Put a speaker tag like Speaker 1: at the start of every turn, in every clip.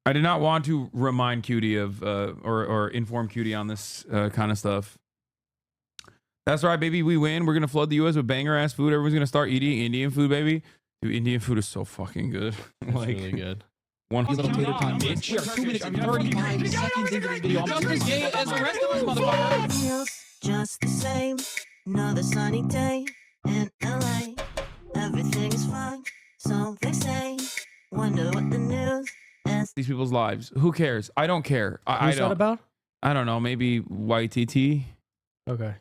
Speaker 1: I did not want to remind Cutie of or inform Cutie on this kind of stuff. That's right, baby. We win. We're gonna flood the U.S. with banger ass food. Everyone's gonna start eating Indian food, baby. Dude, Indian food is so fucking good.
Speaker 2: It's like, really good.
Speaker 1: One
Speaker 3: little tater time, bitch. We are 2 minutes and 35 seconds into this video. I'm just gay as the rest of us, motherfucker.
Speaker 4: Feels just the same. Another sunny day in LA. Everything is fine, so they say. Wonder what the news is.
Speaker 1: These people's lives. Who cares? I don't care. I
Speaker 2: Who's
Speaker 1: don't.
Speaker 2: that about?
Speaker 1: I don't know. Maybe YTT.
Speaker 2: Okay.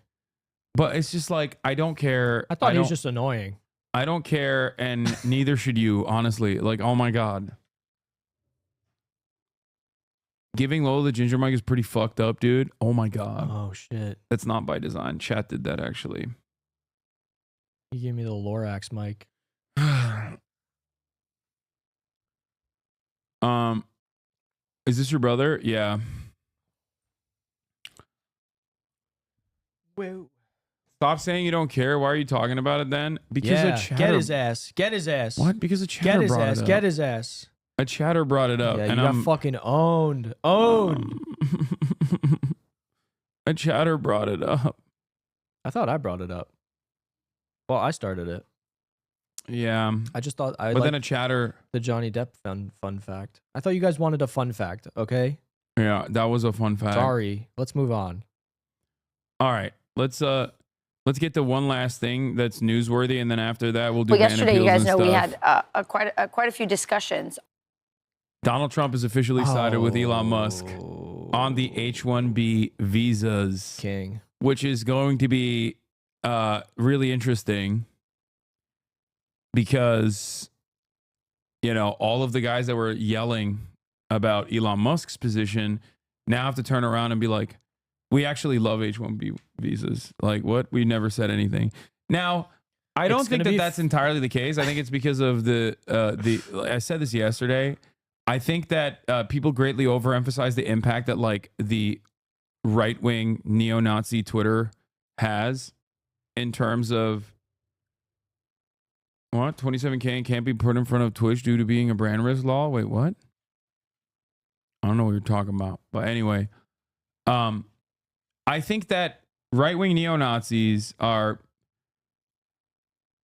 Speaker 1: But it's just like I don't care.
Speaker 2: I thought he was just annoying.
Speaker 1: I don't care, and neither should you. Honestly, like, oh my god. Giving Lola the ginger mic is pretty fucked up, dude. Oh my god.
Speaker 2: Oh shit.
Speaker 1: That's not by design. Chat did that actually.
Speaker 2: He gave me the Lorax mic.
Speaker 1: Is this your brother? Yeah.
Speaker 2: Whoa.
Speaker 1: Stop saying you don't care. Why are you talking about it then? Because
Speaker 2: Yeah,
Speaker 1: a chatter.
Speaker 2: get his ass. Get his ass.
Speaker 1: What? Because a chatter
Speaker 2: Get his
Speaker 1: brought
Speaker 2: ass.
Speaker 1: it up.
Speaker 2: Get his ass.
Speaker 1: A chatter brought it up.
Speaker 2: Yeah,
Speaker 1: and
Speaker 2: you got
Speaker 1: I'm
Speaker 2: fucking owned. Owned.
Speaker 1: A chatter brought it up.
Speaker 2: I thought I brought it up. Well, I started it.
Speaker 1: Yeah.
Speaker 2: I just thought
Speaker 1: But then a chatter.
Speaker 2: the Johnny Depp fun fact. I thought you guys wanted a fun fact. Okay.
Speaker 1: Yeah, that was a fun fact.
Speaker 2: Sorry. Let's move on.
Speaker 1: All right. Let's get to one last thing that's newsworthy, and then after that we'll do.
Speaker 5: Well, yesterday, you guys know we
Speaker 1: stuff.
Speaker 5: had quite a few discussions.
Speaker 1: Donald Trump has officially sided with Elon Musk on the H-1B visas,
Speaker 2: King.
Speaker 1: which is going to be really interesting because, you know, all of the guys that were yelling about Elon Musk's position now have to turn around and be like, we actually love H-1B visas. Like, what? We never said anything. Now, I don't think that that's entirely the case. I think it's because of the I said this yesterday. I think that people greatly overemphasize the impact that like the right-wing neo-Nazi Twitter has in terms of what 27K can't be put in front of Twitch due to being a brand risk law. Wait, what? I don't know what you're talking about. But anyway, I think that right-wing neo-Nazis are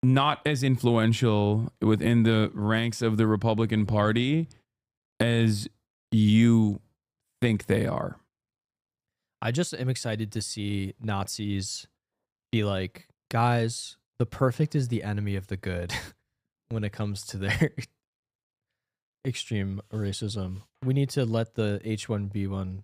Speaker 1: not as influential within the ranks of the Republican Party as you think they are.
Speaker 2: I just am excited to see Nazis be like, guys, the perfect is the enemy of the good when it comes to their extreme racism. We need to let the H-1B one.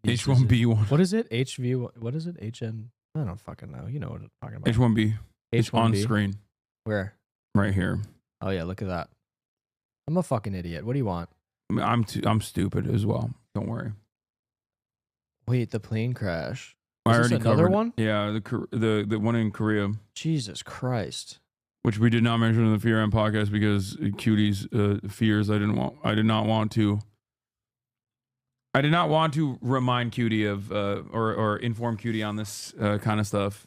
Speaker 1: H-1B one.
Speaker 2: What is it? HV. What is it? HN. I don't fucking know. You know what I'm talking about.
Speaker 1: H-1B. It's on
Speaker 2: H-1B.
Speaker 1: screen.
Speaker 2: Where?
Speaker 1: Right here.
Speaker 2: Oh yeah, look at that. I'm a fucking idiot. What do you want?
Speaker 1: I'm stupid as well. Don't worry.
Speaker 2: Wait, the plane crash.
Speaker 1: I
Speaker 2: Is this
Speaker 1: already
Speaker 2: another
Speaker 1: covered.
Speaker 2: one?
Speaker 1: Yeah, the one in Korea,
Speaker 2: Jesus Christ.
Speaker 1: which we did not mention in the Fear M podcast because Cutie's fears. I did not want to remind Cutie of or inform Cutie on this kind of stuff.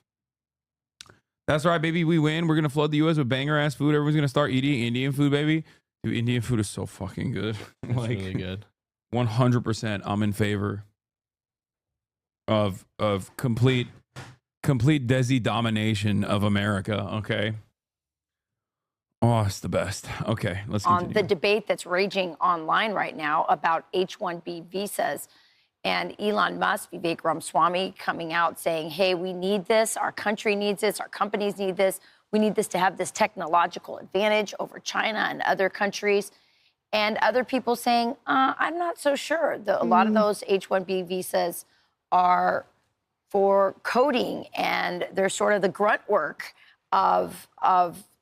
Speaker 1: That's right, baby. We win. We're gonna flood the U.S. with banger ass food. Everyone's gonna start eating Indian food, baby. Dude, Indian food is so fucking good.
Speaker 2: It's really good.
Speaker 1: 100%. I'm in favor of complete Desi domination of America. Okay. Oh, it's the best. Okay, let's continue.
Speaker 5: On the debate that's raging online right now about H-1B visas, and Elon Musk, Vivek Ramaswamy, coming out saying, hey, we need this, our country needs this, our companies need this, we need this to have this technological advantage over China and other countries. And other people saying, I'm not so sure. A lot of those H-1B visas are for coding, and they're sort of the grunt work of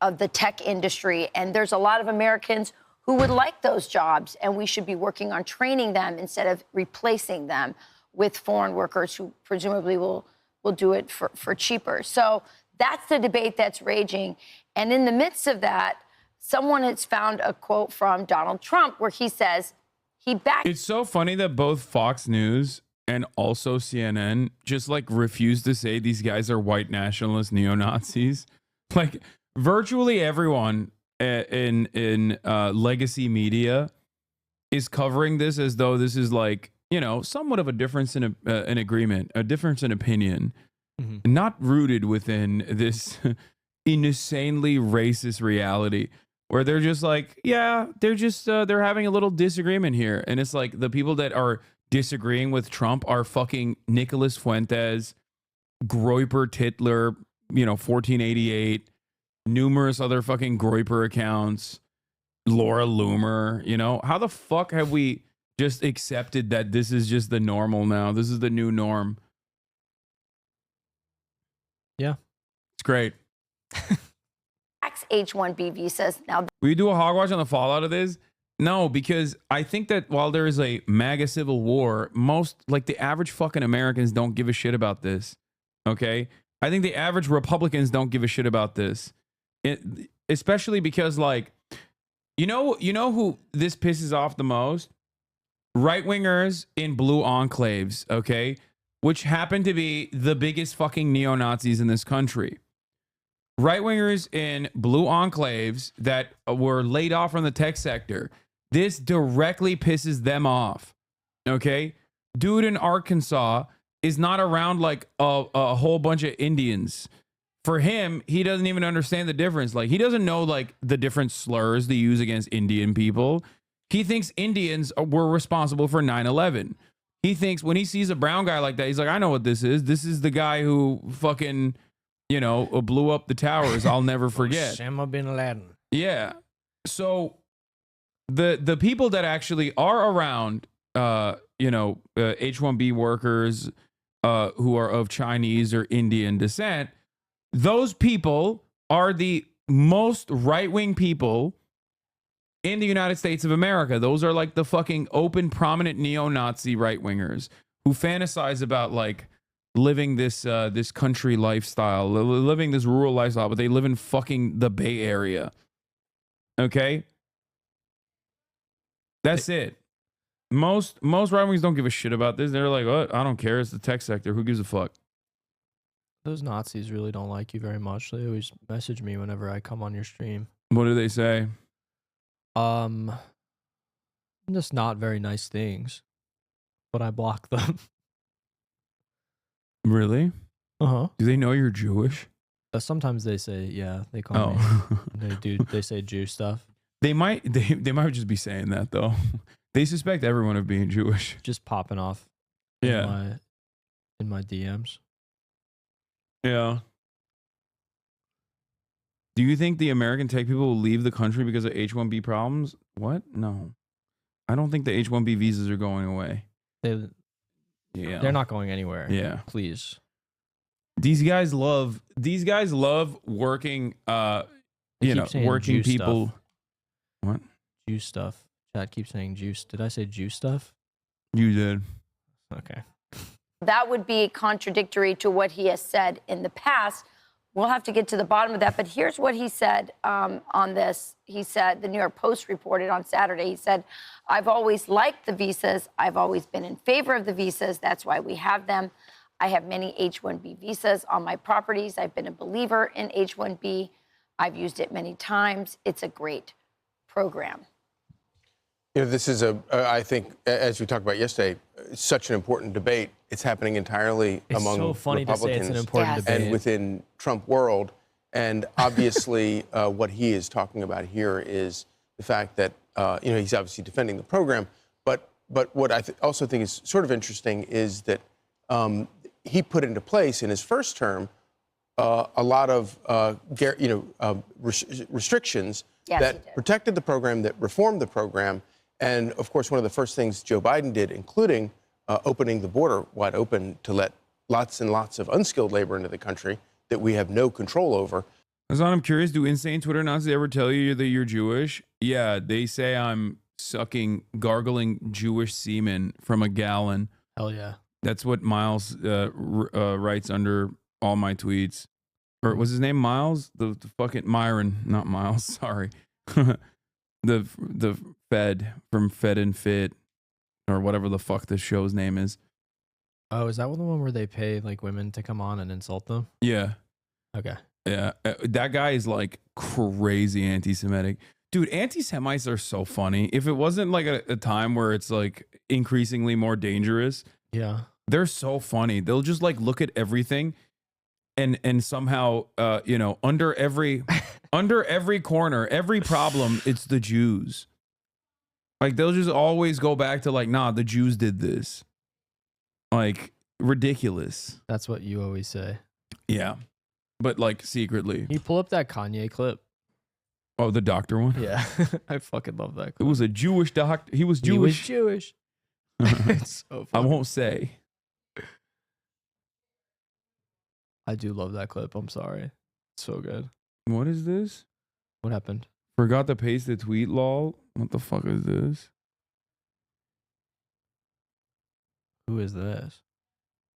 Speaker 5: the tech industry. And there's a lot of Americans who would like those jobs, and we should be working on training them instead of replacing them with foreign workers who presumably will do it for cheaper. So that's the debate that's raging. And in the midst of that, someone has found a quote from Donald Trump where he says he backed.
Speaker 1: It's so funny that both Fox News and also CNN just like refuse to say these guys are white nationalist neo-Nazis. Like virtually everyone in legacy media is covering this as though this is like, somewhat of a difference in an agreement, a difference in opinion, not rooted within this insanely racist reality where they're just like, yeah, they're having a little disagreement here. And it's like the people that are disagreeing with Trump are fucking Nicholas Fuentes, Groyper Titler, 1488, numerous other fucking Groyper accounts, Laura Loomer. How the fuck have we just accepted that this is just the normal now? This is the new norm.
Speaker 2: Yeah.
Speaker 1: It's great.
Speaker 5: H-1B visas. Now,
Speaker 1: Will you do a hogwash on the fallout of this? No, because I think that while there is a MAGA civil war, the average fucking Americans don't give a shit about this. Okay? I think the average Republicans don't give a shit about this. Especially because, you know who this pisses off the most? Right-wingers in blue enclaves, okay? Which happen to be the biggest fucking neo-Nazis in this country. Right-wingers in blue enclaves that were laid off from the tech sector. This directly pisses them off, okay? Dude in Arkansas is not around like a whole bunch of Indians. For him, he doesn't even understand the difference. Like, he doesn't know like the different slurs they use against Indian people. He thinks Indians were responsible for 9/11. He thinks when he sees a brown guy like that, he's like, I know what this is. This is the guy who fucking, blew up the towers. I'll never forget.
Speaker 2: Osama bin Laden.
Speaker 1: Yeah. So the people that actually are around, H-1B workers who are of Chinese or Indian descent, those people are the most right-wing people in the United States of America. Those are like the fucking open, prominent neo-Nazi right-wingers who fantasize about like living this country lifestyle, living this rural lifestyle, but they live in fucking the Bay Area. Okay? That's it. Most right-wingers don't give a shit about this. They're like, what? I don't care. It's the tech sector. Who gives a fuck?
Speaker 2: Those Nazis really don't like you very much. They always message me whenever I come on your stream.
Speaker 1: What do they say?
Speaker 2: Just not very nice things, but I block them.
Speaker 1: Really?
Speaker 2: Uh-huh.
Speaker 1: Do they know you're Jewish?
Speaker 2: Sometimes they say, yeah, they call me. They say Jew stuff.
Speaker 1: They might just be saying that though. They suspect everyone of being Jewish.
Speaker 2: Just popping off.
Speaker 1: Yeah.
Speaker 2: In my DMs.
Speaker 1: Yeah. Do you think the American tech people will leave the country because of H-1B problems? What? No. I don't think the H-1B visas are going away.
Speaker 2: They're not going anywhere.
Speaker 1: Yeah.
Speaker 2: Please.
Speaker 1: These guys love working working people.
Speaker 2: Stuff.
Speaker 1: What?
Speaker 2: Jew stuff. Chat keeps saying juice. Did I say Jew stuff?
Speaker 1: You did.
Speaker 2: Okay.
Speaker 5: that would be contradictory to what he has said in the past. We'll have to get to the bottom of that. But here's what he said on this. He said, the New York Post reported on Saturday, he said, I've always liked the visas. I've always been in favor of the visas. That's why we have them. I have many H-1B visas on my properties. I've been a believer in H-1B. I've used it many times. It's a great program.
Speaker 6: You know, this is I think, as we talked about yesterday, such an important debate. It's happening entirely among
Speaker 2: so funny
Speaker 6: Republicans
Speaker 2: to say it's an important debate.
Speaker 6: and within Trump world. And obviously, what he is talking about here is the fact that he's obviously defending the program. But what I also think is sort of interesting is that he put into place in his first term a lot of restrictions that protected the program, that reformed the program. And, of course, one of the first things Joe Biden did, including opening the border wide open to let lots and lots of unskilled labor into the country that we have no control over.
Speaker 1: Hasan, I'm curious, do insane Twitter Nazis ever tell you that you're Jewish? Yeah, they say I'm gargling Jewish semen from a gallon.
Speaker 2: Hell yeah.
Speaker 1: That's what Miles writes under all my tweets. Or was his name Miles? The fucking Myron, not Miles, sorry. The Fed from Fed and Fit, or whatever the fuck this show's name is.
Speaker 2: Oh, is that the one where they pay like women to come on and insult them?
Speaker 1: Yeah.
Speaker 2: Okay.
Speaker 1: Yeah. That guy is like crazy anti-Semitic. Dude, anti-Semites are so funny. If it wasn't like a time where it's like increasingly more dangerous,
Speaker 2: Yeah.
Speaker 1: they're so funny. They'll just like look at everything and somehow you know, under every corner, every problem, it's the Jews. Like they'll just always go back to like, nah, the Jews did this. Like ridiculous.
Speaker 2: That's what you always say.
Speaker 1: Yeah. But like secretly.
Speaker 2: Can you pull up that Kanye clip?
Speaker 1: Oh, the doctor one?
Speaker 2: Yeah. I fucking love that
Speaker 1: It
Speaker 2: clip.
Speaker 1: was a Jewish doctor. He was
Speaker 2: He was
Speaker 1: Jewish.
Speaker 2: Jewish. It's so
Speaker 1: I
Speaker 2: funny.
Speaker 1: won't say.
Speaker 2: I do love that clip. I'm sorry. It's so good.
Speaker 1: What is this?
Speaker 2: What happened?
Speaker 1: Forgot to paste the tweet, lol. What the fuck is this?
Speaker 2: Who is this?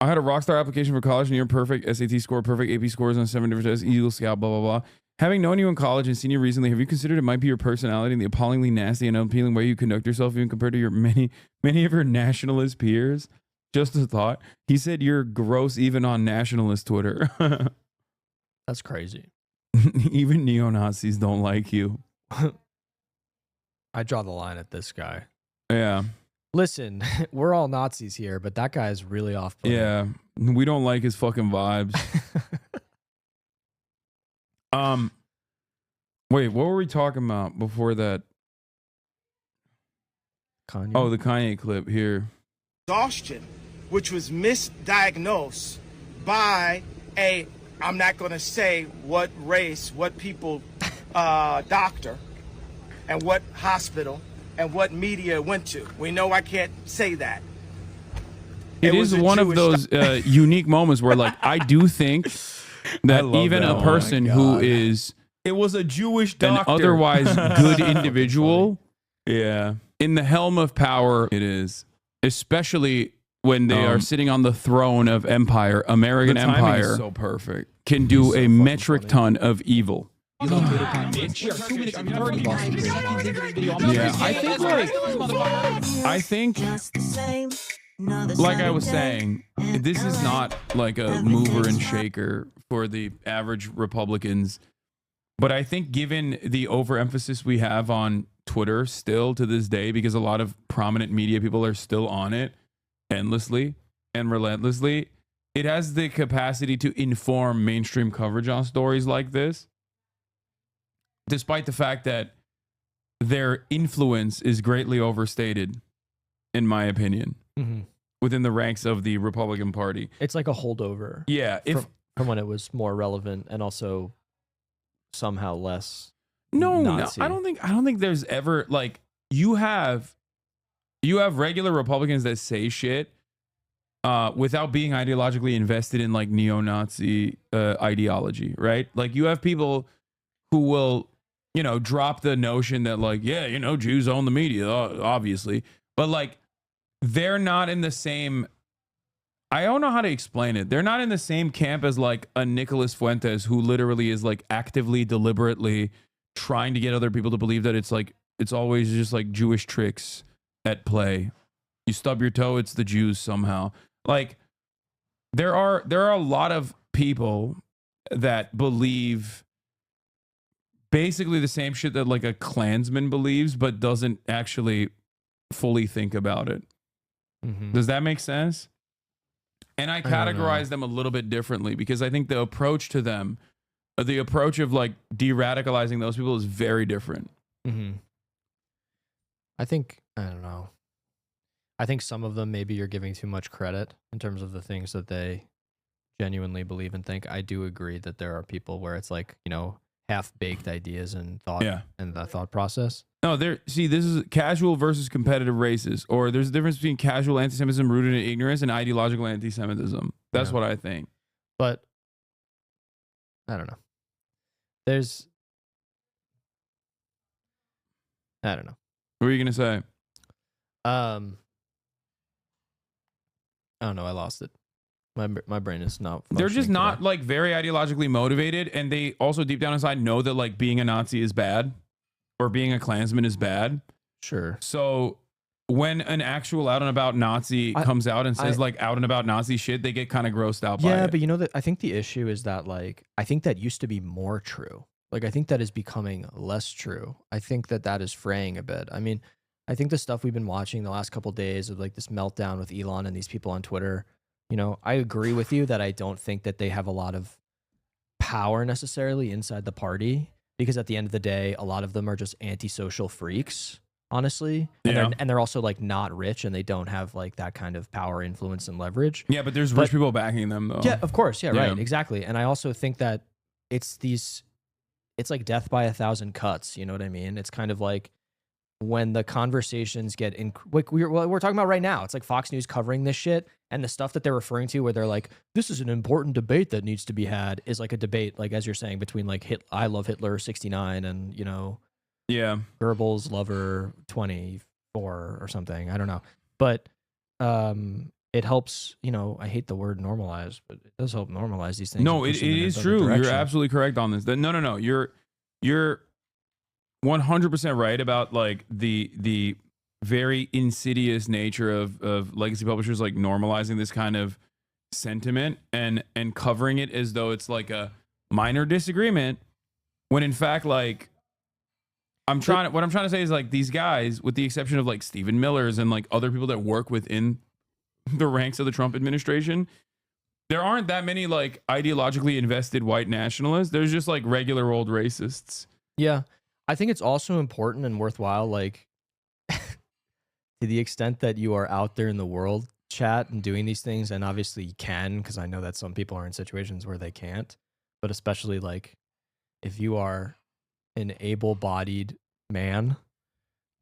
Speaker 1: I had a Rockstar application for college, near perfect SAT score, perfect AP scores on 7 different tests, Eagle Scout, blah, blah, blah. Having known you in college and seen you recently, have you considered it might be your personality and the appallingly nasty and unappealing way you conduct yourself, even compared to your many of your nationalist peers? Just a thought. He said you're gross even on nationalist Twitter.
Speaker 2: That's crazy.
Speaker 1: Even neo-Nazis don't like you.
Speaker 2: I draw the line at this guy.
Speaker 1: Yeah.
Speaker 2: Listen, we're all Nazis here, but that guy is really off.
Speaker 1: Yeah. We don't like his fucking vibes. Wait, what were we talking about before that?
Speaker 2: Kanye.
Speaker 1: Oh, the Kanye clip here.
Speaker 7: Exhaustion, which was misdiagnosed by a, I'm not going to say what race, what people, doctor, and what hospital, and what media it went to. We know I can't say that.
Speaker 1: It is
Speaker 7: was a
Speaker 1: one of
Speaker 7: Jewish
Speaker 1: those unique moments where, like, I do think that
Speaker 2: love
Speaker 1: even
Speaker 2: that.
Speaker 1: a
Speaker 2: Oh my
Speaker 1: person who
Speaker 2: God.
Speaker 1: is
Speaker 6: It was a Jewish
Speaker 1: an
Speaker 6: doctor.
Speaker 1: otherwise good individual, yeah, in the helm of power, it is, especially when they are sitting on the throne of empire, American
Speaker 6: The timing
Speaker 1: empire,
Speaker 6: is so perfect.
Speaker 1: can do
Speaker 2: so
Speaker 1: a
Speaker 2: fucking
Speaker 1: metric
Speaker 2: funny.
Speaker 1: ton of evil.
Speaker 3: Elongated time. We are 2 minutes and 35 seconds into this video.
Speaker 1: Yeah, I think like I think
Speaker 4: Just the same. Another
Speaker 1: like I was
Speaker 4: sunny day
Speaker 1: saying,
Speaker 4: in
Speaker 1: this is
Speaker 4: LA.
Speaker 1: not like a mover and shaker for the average Republicans. But I think given the overemphasis we have on Twitter still to this day, because a lot of prominent media people are still on it endlessly and relentlessly, it has the capacity to inform mainstream coverage on stories like this, despite the fact that their influence is greatly overstated, in my opinion, within the ranks of the Republican Party.
Speaker 2: It's like a holdover
Speaker 1: Yeah, if
Speaker 2: from when it was more relevant and also somehow less.
Speaker 1: no,
Speaker 2: Nazi.
Speaker 1: I don't think there's ever like you have regular Republicans that say shit without being ideologically invested in like neo-Nazi ideology, right? Like you have people who will, you know, drop the notion that like, yeah, you know, Jews own the media, obviously, but like they're not in the same. I don't know how to explain it. They're not in the same camp as like a Nicholas Fuentes, who literally is like actively, deliberately trying to get other people to believe that it's like it's always just like Jewish tricks at play. You stub your toe, it's the Jews somehow. Like there are a lot of people that believe basically the same shit that like a Klansman believes, but doesn't actually fully think about it. Does that make sense? And I
Speaker 2: don't know.
Speaker 1: categorize them a little bit differently because I think the approach to them, the approach of like de-radicalizing those people is very different.
Speaker 2: I think, I don't know. I think some of them maybe you're giving too much credit in terms of the things that they genuinely believe and think. I do agree that there are people where it's like, you know, half-baked ideas and thought and the thought process.
Speaker 1: No, this is casual versus competitive races, or there's a difference between casual anti-Semitism rooted in ignorance and ideological anti-Semitism. That's what I think.
Speaker 2: But I don't know. I don't know.
Speaker 1: What are you going to say?
Speaker 2: I don't know. I lost it. My brain is not.
Speaker 1: They're just
Speaker 2: functioning
Speaker 1: not
Speaker 2: today.
Speaker 1: like very ideologically motivated, and they also deep down inside know that like being a Nazi is bad or being a Klansman is bad.
Speaker 2: Sure.
Speaker 1: So when an actual out and about Nazi comes out and says like out and about Nazi shit, they get kind of grossed out by it.
Speaker 2: Yeah, but you know that I think the issue is that like I think that used to be more true. Like, I think that is becoming less true. I think that that is fraying a bit. I mean, I think the stuff we've been watching the last couple days of like this meltdown with Elon and these people on Twitter, you know, I agree with you that I don't think that they have a lot of power necessarily inside the party, because at the end of the day, a lot of them are just antisocial freaks, honestly. And they're also like not rich, and they don't have like that kind of power, influence, and leverage.
Speaker 1: Yeah, but there's rich people backing them though.
Speaker 2: Yeah, of course. Yeah,
Speaker 1: Yeah.
Speaker 2: right. Exactly. And I also think that it's like death by 1,000 cuts. You know what I mean? It's kind of like when the conversations get in, like we're talking about right now. It's like Fox News covering this shit, and the stuff that they're referring to where they're like, this is an important debate that needs to be had, is like a debate, like as you're saying, between like I Love Hitler 69 and, you know,
Speaker 1: Yeah.
Speaker 2: Goebbels Lover 24 or something. I don't know. But it helps, you know, I hate the word normalize, but it does help normalize these things.
Speaker 1: No, it is true. You're absolutely correct on this. No. You're 100% right about like the very insidious nature of legacy publishers like normalizing this kind of sentiment and covering it as though it's like a minor disagreement, when in fact, like, what I'm trying to say is like these guys, with the exception of like Stephen Miller's and like other people that work within the ranks of the Trump administration, there aren't that many like ideologically invested white nationalists. There's just like regular old racists.
Speaker 2: Yeah. I think it's also important and worthwhile, like, to the extent that you are out there in the world, chat, and doing these things, and obviously you can, because I know that some people are in situations where they can't, but especially like if you are an able-bodied man,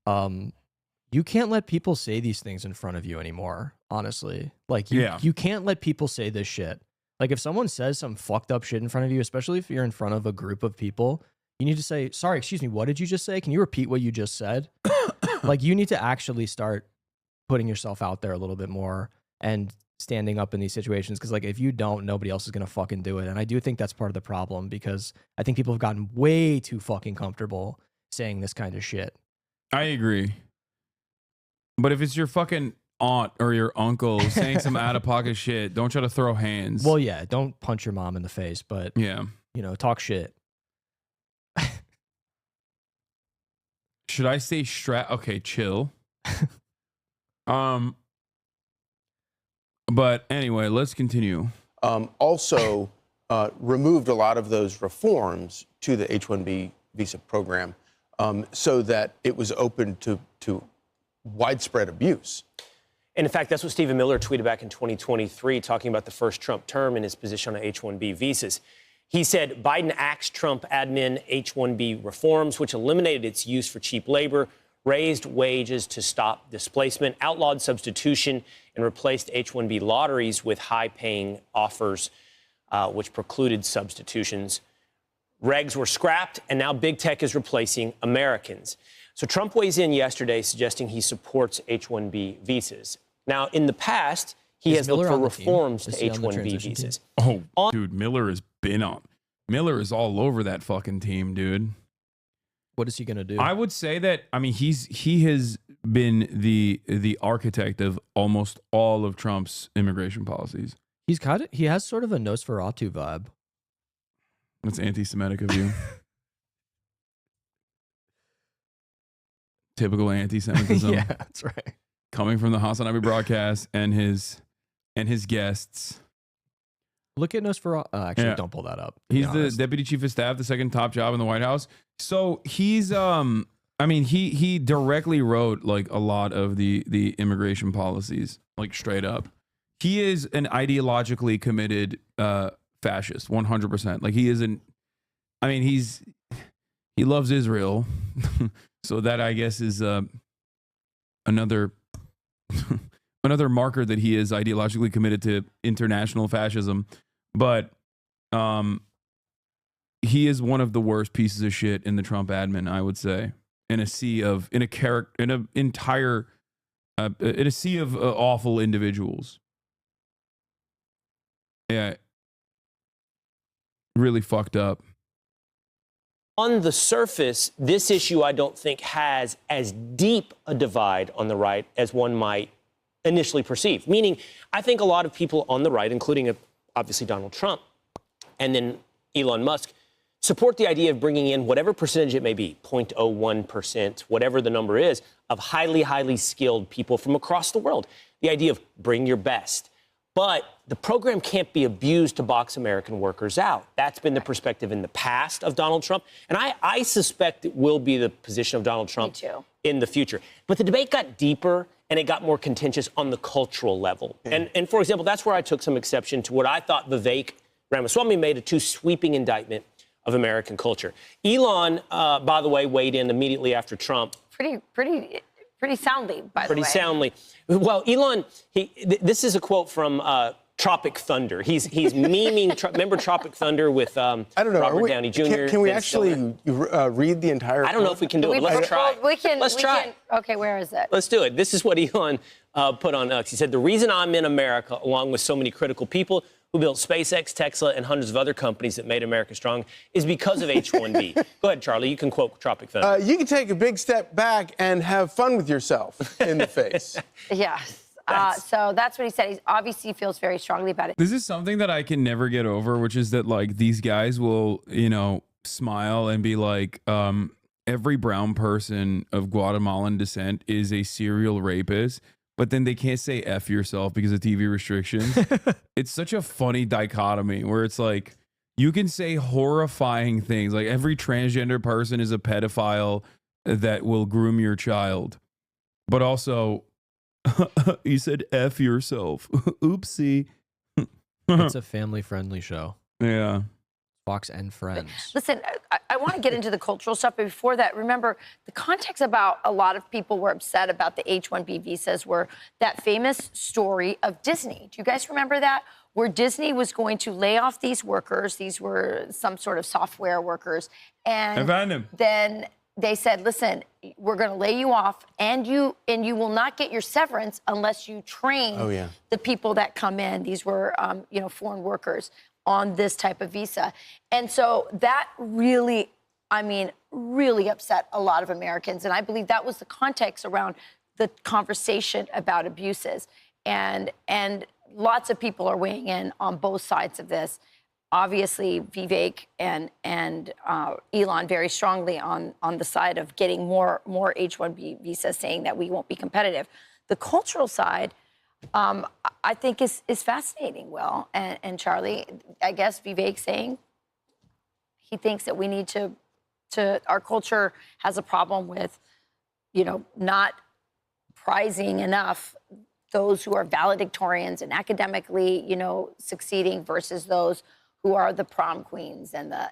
Speaker 2: you can't let people say these things in front of you anymore, honestly. Like, you can't let people say this shit. Like, if someone says some fucked up shit in front of you, especially if you're in front of a group of people, you need to say, sorry, excuse me, what did you just say? Can you repeat what you just said? Like, you need to actually start putting yourself out there a little bit more and standing up in these situations, because like if you don't, nobody else is gonna fucking do it. And I do think that's part of the problem, because I think people have gotten way too fucking comfortable saying this kind of shit.
Speaker 1: I agree. But if it's your fucking aunt or your uncle saying some out of pocket shit, don't try to throw hands.
Speaker 2: Well, yeah, don't punch your mom in the face, but
Speaker 1: yeah,
Speaker 2: you know, talk shit.
Speaker 1: Should I say okay, chill. But anyway, let's continue.
Speaker 6: Also removed a lot of those reforms to the H-1B visa program so that it was open to widespread abuse.
Speaker 8: And in fact, that's what Stephen Miller tweeted back in 2023, talking about the first Trump term and his position on H-1B visas. He said, Biden axed Trump admin H-1B reforms, which eliminated its use for cheap labor, raised wages to stop displacement, outlawed substitution, and replaced H-1B lotteries with high-paying offers, which precluded substitutions. Regs were scrapped, and now big tech is replacing Americans. So Trump weighs in yesterday, suggesting he supports H-1B visas. Now, in the past, he has looked for reforms to H-1B visas.
Speaker 1: Oh, dude, Miller has been on. Miller is all over that fucking team, dude.
Speaker 2: What is he gonna do?
Speaker 1: I would say that, I mean, he has been the architect of almost all of Trump's immigration policies.
Speaker 2: He has sort of a Nosferatu vibe.
Speaker 1: That's anti-Semitic of you. Typical anti-Semitism.
Speaker 2: Yeah, that's right.
Speaker 1: Coming from the HasanAbi broadcast and his guests.
Speaker 2: Look at Nosferatu. Actually, don't pull that up.
Speaker 1: He's the deputy chief of staff, the second top job in the White House. So he's, I mean, he directly wrote like a lot of the immigration policies, like straight up. He is an ideologically committed fascist, 100%. Like he isn't. I mean, he loves Israel, so that I guess is another another marker that he is ideologically committed to international fascism. But he is one of the worst pieces of shit in the Trump admin, I would say, in a sea of awful individuals. Yeah, really fucked up.
Speaker 8: On the surface, this issue, I don't think, has as deep a divide on the right as one might initially perceive. Meaning, I think a lot of people on the right, including obviously Donald Trump and then Elon Musk, support the idea of bringing in whatever percentage it may be, 0.01%, whatever the number is, of highly skilled people from across the world. The idea of bring your best. But the program can't be abused to box American workers out. That's been the perspective in the past of Donald Trump. And I suspect it will be the position of Donald Trump in the future. But the debate got deeper and it got more contentious on the cultural level. And for example, that's where I took some exception to what I thought Vivek Ramaswamy made a too sweeping indictment of American culture. Elon, by the way, weighed in immediately after Trump.
Speaker 5: Pretty soundly, by the way.
Speaker 8: Pretty soundly. Well, Elon, this is a quote from Tropic Thunder. He's memeing. Remember Tropic Thunder with
Speaker 6: I don't know.
Speaker 8: Robert Downey Jr.
Speaker 6: Can we actually read the entire?
Speaker 8: I don't know if we can do it. Let's try. Let's try.
Speaker 5: Okay, where is it?
Speaker 8: Let's do it. This is what Elon put on X. He said, "The reason I'm in America, along with so many critical people who built SpaceX, Tesla, and hundreds of other companies that made America strong, is because of H-1B." Go ahead, Charlie. You can quote Tropic Thunder.
Speaker 6: You can take a big step back and have fun with yourself in the face.
Speaker 5: Yes. So that's what he said. He obviously feels very strongly about it.
Speaker 1: This is something that I can never get over, which is that like these guys will, smile and be like, every brown person of Guatemalan descent is a serial rapist, but then they can't say F yourself because of TV restrictions. It's such a funny dichotomy where it's like, you can say horrifying things. Like every transgender person is a pedophile that will groom your child, but also you said F yourself. Oopsie.
Speaker 2: It's a family-friendly show.
Speaker 1: Yeah.
Speaker 2: Fox and Friends.
Speaker 5: Listen, I want to get into the cultural stuff, but before that, remember, the context about a lot of people were upset about the H-1B visas were that famous story of Disney. Do you guys remember that? Where Disney was going to lay off these workers. These were some sort of software workers. And then they said, listen, we're going to lay you off, and you will not get your severance unless you train the people that come in. These were, foreign workers on this type of visa. And so that really upset a lot of Americans. And I believe that was the context around the conversation about abuses. And lots of people are weighing in on both sides of this. Obviously, Vivek and Elon very strongly on the side of getting more H-1B visas, saying that we won't be competitive. The cultural side, I think is fascinating, Will and Charlie. I guess Vivek saying he thinks that we need to our culture has a problem with, not prizing enough those who are valedictorians and academically, succeeding versus those who are the prom queens and the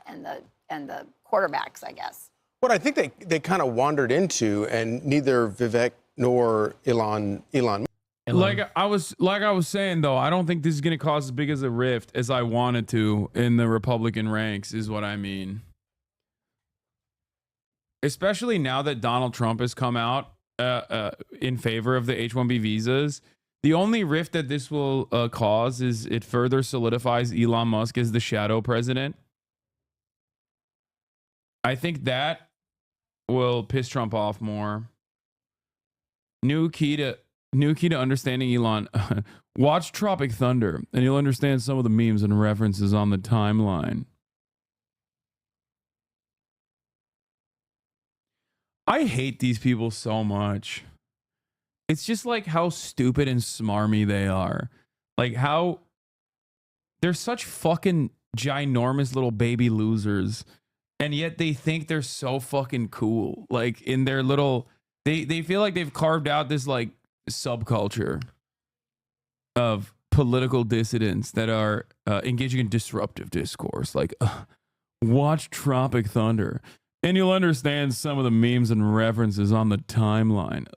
Speaker 5: quarterbacks, I guess.
Speaker 6: What I think they kind of wandered into, and neither Vivek nor Elon.
Speaker 1: Like I was saying though, I don't think this is going to cause as big as a rift as I wanted to in the Republican ranks, is what I mean. Especially now that Donald Trump has come out in favor of the H-1B visas. The only rift that this will cause is it further solidifies Elon Musk as the shadow president. I think that will piss Trump off more. New key to understanding Elon. Watch Tropic Thunder, and you'll understand some of the memes and references on the timeline. I hate these people so much. It's just like how stupid and smarmy they are. Like how they're such fucking ginormous little baby losers. And yet they think they're so fucking cool. Like in their little, they feel like they've carved out this like subculture of political dissidents that are engaging in disruptive discourse. Like, watch Tropic Thunder, and you'll understand some of the memes and references on the timeline.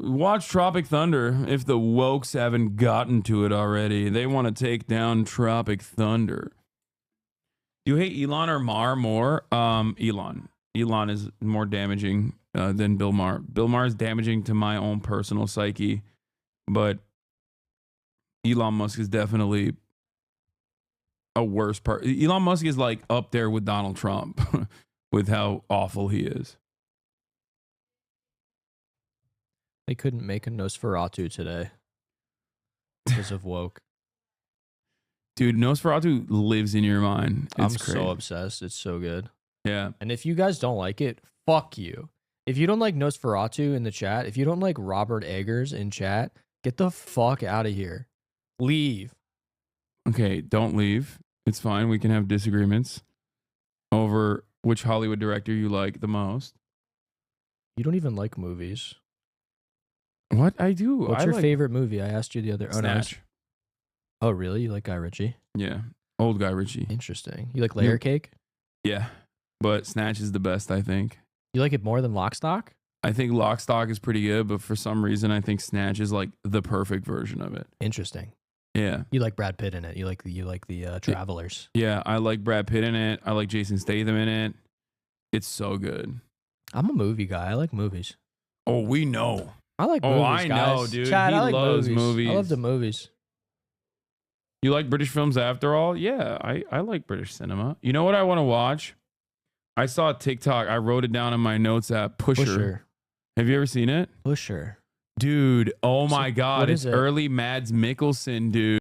Speaker 1: Watch Tropic Thunder if the wokes haven't gotten to it already. They want to take down Tropic Thunder. Do you hate Elon or Maher more? Elon. Elon is more damaging than Bill Maher. Bill Maher is damaging to my own personal psyche, but Elon Musk is definitely a worse part. Elon Musk is like up there with Donald Trump with how awful he is.
Speaker 2: They couldn't make a Nosferatu today because of woke.
Speaker 1: Dude, Nosferatu lives in your mind.
Speaker 2: I'm
Speaker 1: It's crazy.
Speaker 2: so obsessed. It's so good.
Speaker 1: Yeah.
Speaker 2: And if you guys don't like it, fuck you. If you don't like Nosferatu in the chat, if you don't like Robert Eggers in chat, get the fuck out of here. Leave.
Speaker 1: Okay, don't leave. It's fine. We can have disagreements over which Hollywood director you like the most.
Speaker 2: You don't even like movies.
Speaker 1: What? I do.
Speaker 2: What's
Speaker 1: I
Speaker 2: your
Speaker 1: like
Speaker 2: favorite movie? I asked you the other.
Speaker 1: Snatch.
Speaker 2: Oh, really? You like Guy Ritchie?
Speaker 1: Yeah. Old Guy Ritchie.
Speaker 2: Interesting. You like Layer Cake?
Speaker 1: Yeah. But Snatch is the best, I think.
Speaker 2: You like it more than Lock, Stock?
Speaker 1: I think Lock, Stock is pretty good, but for some reason, I think Snatch is like the perfect version of it.
Speaker 2: Interesting.
Speaker 1: Yeah.
Speaker 2: You like Brad Pitt in it. You like the Travelers.
Speaker 1: Yeah. I like Brad Pitt in it. I like Jason Statham in it. It's so good.
Speaker 2: I'm a movie guy. I like movies.
Speaker 1: Oh, we know.
Speaker 2: I like
Speaker 1: Oh,
Speaker 2: movies,
Speaker 1: I
Speaker 2: guys.
Speaker 1: know, dude.
Speaker 2: Chad,
Speaker 1: He
Speaker 2: I like
Speaker 1: loves movies.
Speaker 2: I love the movies.
Speaker 1: You like British films after all? Yeah, I like British cinema. You know what I want to watch? I saw a TikTok. I wrote it down in my notes app. Pusher. Have you ever seen it?
Speaker 2: Pusher.
Speaker 1: Dude, oh my God.
Speaker 2: what
Speaker 1: It's
Speaker 2: is it?
Speaker 1: early Mads Mikkelsen, dude.